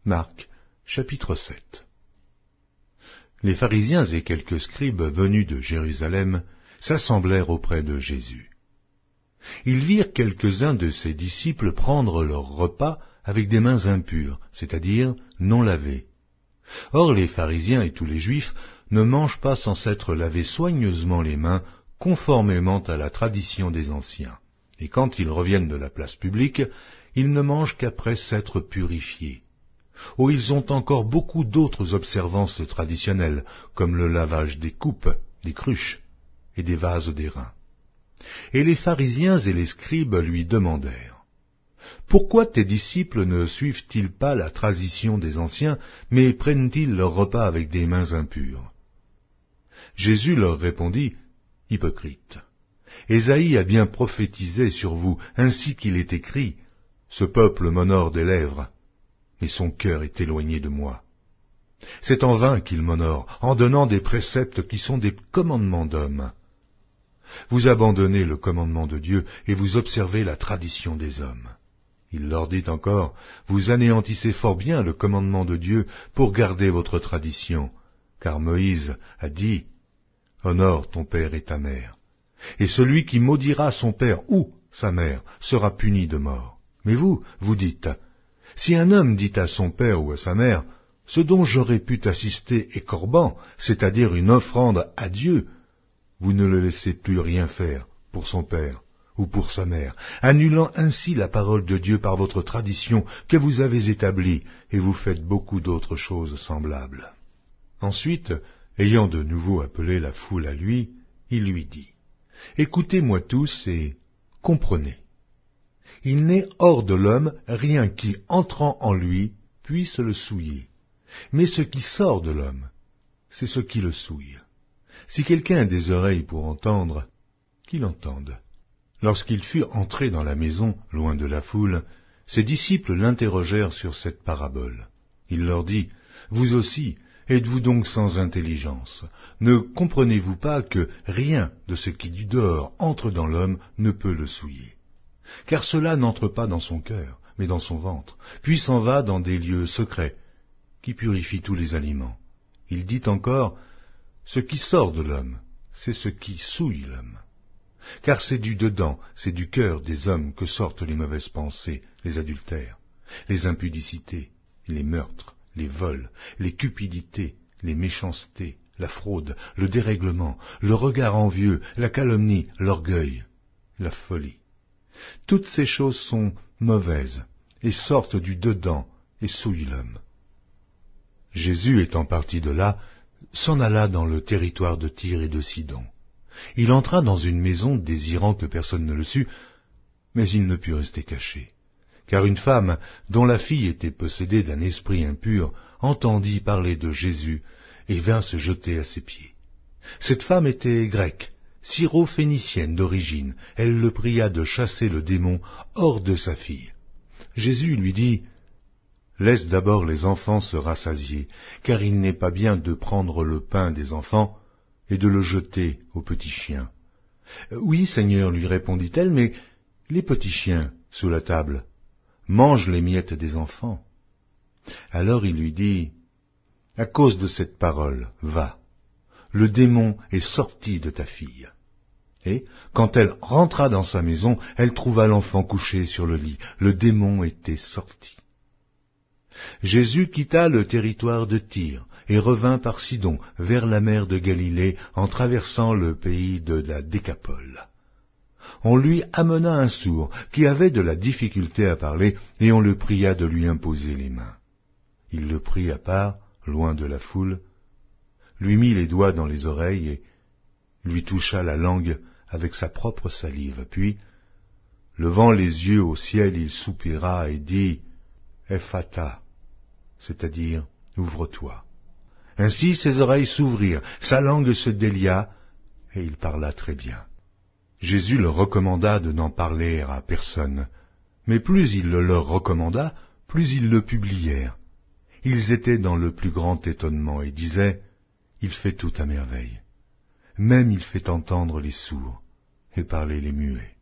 Marc, chapitre 7. Les pharisiens et quelques scribes venus de Jérusalem s'assemblèrent auprès de Jésus. Ils virent quelques-uns de ses disciples prendre leur repas avec des mains impures, c'est-à-dire non lavées. Or les pharisiens et tous les juifs ne mangent pas sans s'être lavés soigneusement les mains, conformément à la tradition des anciens. Et quand ils reviennent de la place publique, ils ne mangent qu'après s'être purifiés. Oh, ils ont encore beaucoup d'autres observances traditionnelles, comme le lavage des coupes, des cruches et des vases d'airain. Et les pharisiens et les scribes lui demandèrent : « Pourquoi tes disciples ne suivent-ils pas la tradition des anciens, mais prennent-ils leur repas avec des mains impures ?» Jésus leur répondit : « Hypocrites, Ésaïe a bien prophétisé sur vous, ainsi qu'il est écrit : Ce peuple m'honore des lèvres, mais son cœur est éloigné de moi. C'est en vain qu'il m'honore, en donnant des préceptes qui sont des commandements d'hommes. Vous abandonnez le commandement de Dieu et vous observez la tradition des hommes. » Il leur dit encore : « Vous anéantissez fort bien le commandement de Dieu pour garder votre tradition, car Moïse a dit : Honore ton père et ta mère. Et celui qui maudira son père ou sa mère sera puni de mort. Mais vous, vous dites : si un homme dit à son père ou à sa mère : ce dont j'aurais pu t'assister est corban, c'est-à-dire une offrande à Dieu, vous ne le laissez plus rien faire pour son père ou pour sa mère, annulant ainsi la parole de Dieu par votre tradition que vous avez établie, et vous faites beaucoup d'autres choses semblables. » Ensuite, ayant de nouveau appelé la foule à lui, il lui dit : « Écoutez-moi tous et comprenez. Il n'est hors de l'homme rien qui, entrant en lui, puisse le souiller. Mais ce qui sort de l'homme, c'est ce qui le souille. Si quelqu'un a des oreilles pour entendre, qu'il entende. » Lorsqu'il fut entré dans la maison, loin de la foule, ses disciples l'interrogèrent sur cette parabole. Il leur dit : « Vous aussi, êtes-vous donc sans intelligence ? Ne comprenez-vous pas que rien de ce qui du dehors entre dans l'homme ne peut le souiller ? Car cela n'entre pas dans son cœur, mais dans son ventre, puis s'en va dans des lieux secrets, qui purifient tous les aliments. » Il dit encore : « Ce qui sort de l'homme, c'est ce qui souille l'homme. Car c'est du dedans, c'est du cœur des hommes que sortent les mauvaises pensées, les adultères, les impudicités, les meurtres, les vols, les cupidités, les méchancetés, la fraude, le dérèglement, le regard envieux, la calomnie, l'orgueil, la folie. Toutes ces choses sont mauvaises et sortent du dedans et souillent l'homme. » Jésus, étant parti de là, s'en alla dans le territoire de Tyr et de Sidon. Il entra dans une maison désirant que personne ne le sût, mais il ne put rester caché. Car une femme, dont la fille était possédée d'un esprit impur, entendit parler de Jésus et vint se jeter à ses pieds. Cette femme était grecque, syro-phénicienne d'origine. Elle le pria de chasser le démon hors de sa fille. Jésus lui dit : « Laisse d'abord les enfants se rassasier, car il n'est pas bien de prendre le pain des enfants et de le jeter aux petits chiens. »« Oui, Seigneur, lui répondit-elle, mais les petits chiens, sous la table, mangent les miettes des enfants. » Alors il lui dit : « À cause de cette parole, va, le démon est sorti de ta fille. » Et, quand elle rentra dans sa maison, elle trouva l'enfant couché sur le lit. Le démon était sorti. Jésus quitta le territoire de Tyr et revint par Sidon vers la mer de Galilée en traversant le pays de la Décapole. On lui amena un sourd qui avait de la difficulté à parler et on le pria de lui imposer les mains. Il le prit à part, loin de la foule, lui mit les doigts dans les oreilles et lui toucha la langue avec sa propre salive. Puis, levant les yeux au ciel, il soupira et dit : « Ephata », c'est-à-dire « Ouvre-toi ». Ainsi ses oreilles s'ouvrirent, sa langue se délia, et il parla très bien. Jésus leur recommanda de n'en parler à personne, mais plus il le leur recommanda, plus ils le publièrent. Ils étaient dans le plus grand étonnement et disaient : « Il fait tout à merveille. Même il fait entendre les sourds et parler les muets. »